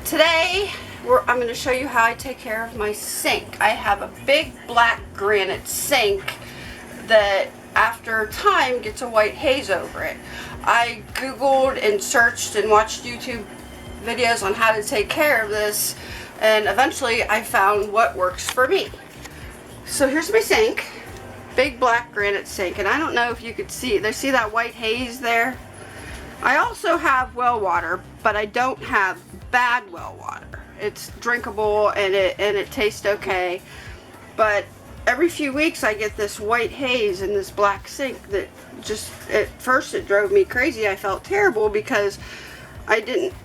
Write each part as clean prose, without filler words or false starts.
Today, I'm going to show you how I take care of my sink. I have a big black granite sink that after time gets a white haze over it. I googled and searched and watched YouTube videos on how to take care of this, and eventually I found what works for me. So here's my sink, big black granite sink, and I don't know if you could see it. See that white haze there? I also have well water, but I don't have bad well water. It's drinkable and it tastes okay, but every few weeks I get this white haze in this black sink that just, at first it drove me crazy. I felt terrible because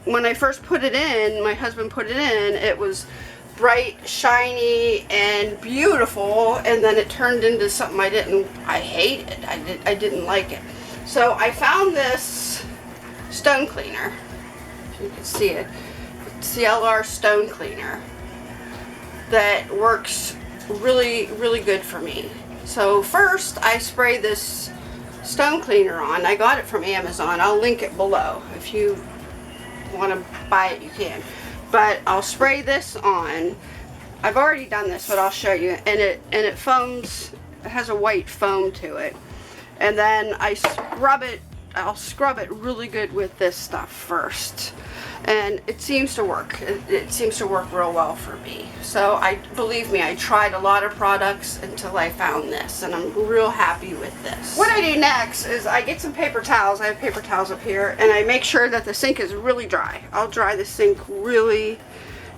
when I first put it in, my husband put it in, it was bright, shiny, and beautiful, and then it turned into something I hated. I didn't like it. So I found this stone cleaner. You can see it. CLR stone cleaner that works really good for me. So first I spray this stone cleaner on. I got it from Amazon. I'll link it below. If you want to buy it, you can. But I'll spray this on. I've already done this, but I'll show you. And it foams. It has a white foam to it. And then I'll scrub it really good with this stuff first. And it seems to work. It seems to work real well for me. So believe me, I tried a lot of products until I found this, and I'm real happy with this. What I do next is I get some paper towels. I have paper towels up here, and I make sure that the sink is really dry. I'll dry the sink really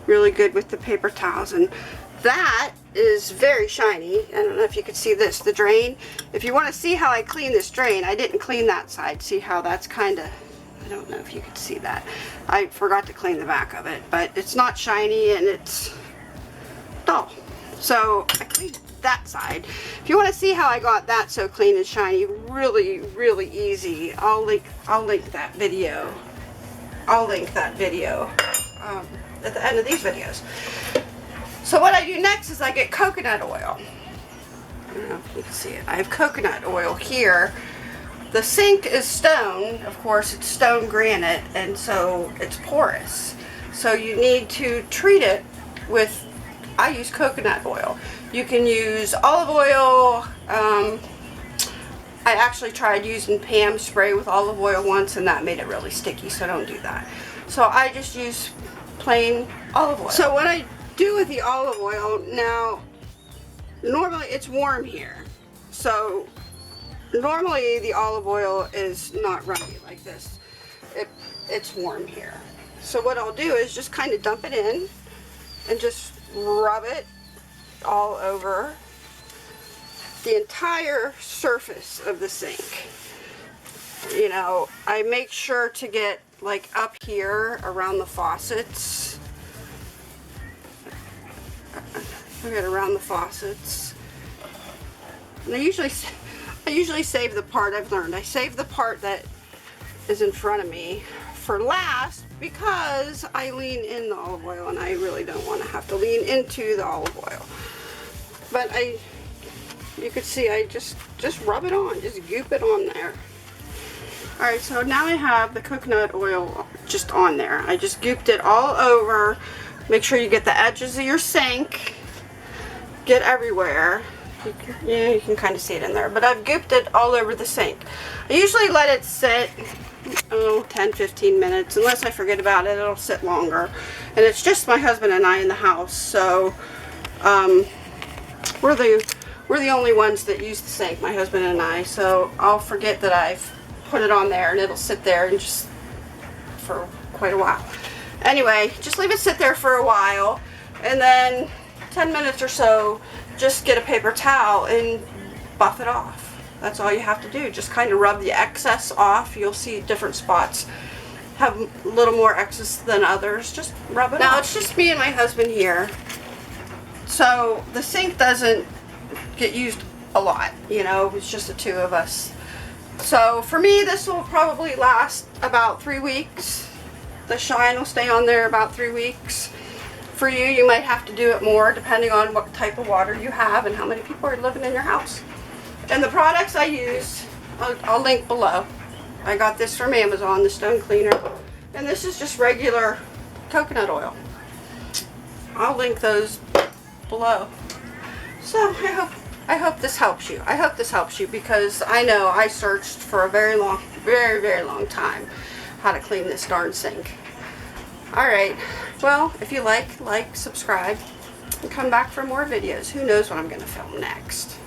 good with the paper towels, and that is very shiny. I don't know if you could see this, the drain. If you want to see how I clean this drain, I didn't clean that side. See how that's kind of, I don't know if you could see that. I forgot to clean the back of it, but it's not shiny and it's dull. So I cleaned that side. If you want to see how I got that so clean and shiny, really easy. I'll link that video. I'll link that video at the end of these videos. So what I do next is I get coconut oil. I don't know if you can see it. I have coconut oil here. The sink is stone, of course, it's stone granite, and so it's porous. So you need to treat it with, I use coconut oil. You can use olive oil. I actually tried using Pam spray with olive oil once, and that made it really sticky, so don't do that. So I just use plain olive oil. So what I do with the olive oil, now, normally it's warm here. So normally the olive oil is not runny like this. It's warm here. So what I'll do is just kind of dump it in and just rub it all over the entire surface of the sink. You know, I make sure to get like up here around the faucets. I get around the faucets. And I usually save the part, I've learned. I save the part that is in front of me for last because I lean in the olive oil and I really don't want to have to lean into the olive oil. But you could see I just rub it on, just goop it on there. Alright, so now I have the coconut oil just on there. I just gooped it all over. Make sure you get the edges of your sink. Get everywhere. You can kind of see it in there, but I've gooped it all over the sink. I usually let it sit 10-15 minutes. Unless I forget about it, it'll sit longer. And it's just my husband and I in the house, so we're the only ones that use the sink, my husband and I. So I'll forget that I've put it on there, and it'll sit there and just for quite a while. Anyway, just leave it sit there for a while, and then 10 minutes or so, just get a paper towel and buff it off. That's all you have to do. Just kind of rub the excess off. You'll see different spots have a little more excess than others. Just rub it off. Now it's just me and my husband here, so the sink doesn't get used a lot. You know, it's just the two of us. So for me, this will probably last about 3 weeks. The shine will stay on there about 3 weeks. For you, you might have to do it more depending on what type of water you have and how many people are living in your house. And the products I use, I'll link below. I got this from Amazon, the stone cleaner. And this is just regular coconut oil. I'll link those below. So I hope this helps you. I hope this helps you because I know I searched for a very long time how to clean this darn sink. Alright, well, if you like, subscribe, and come back for more videos. Who knows what I'm going to film next.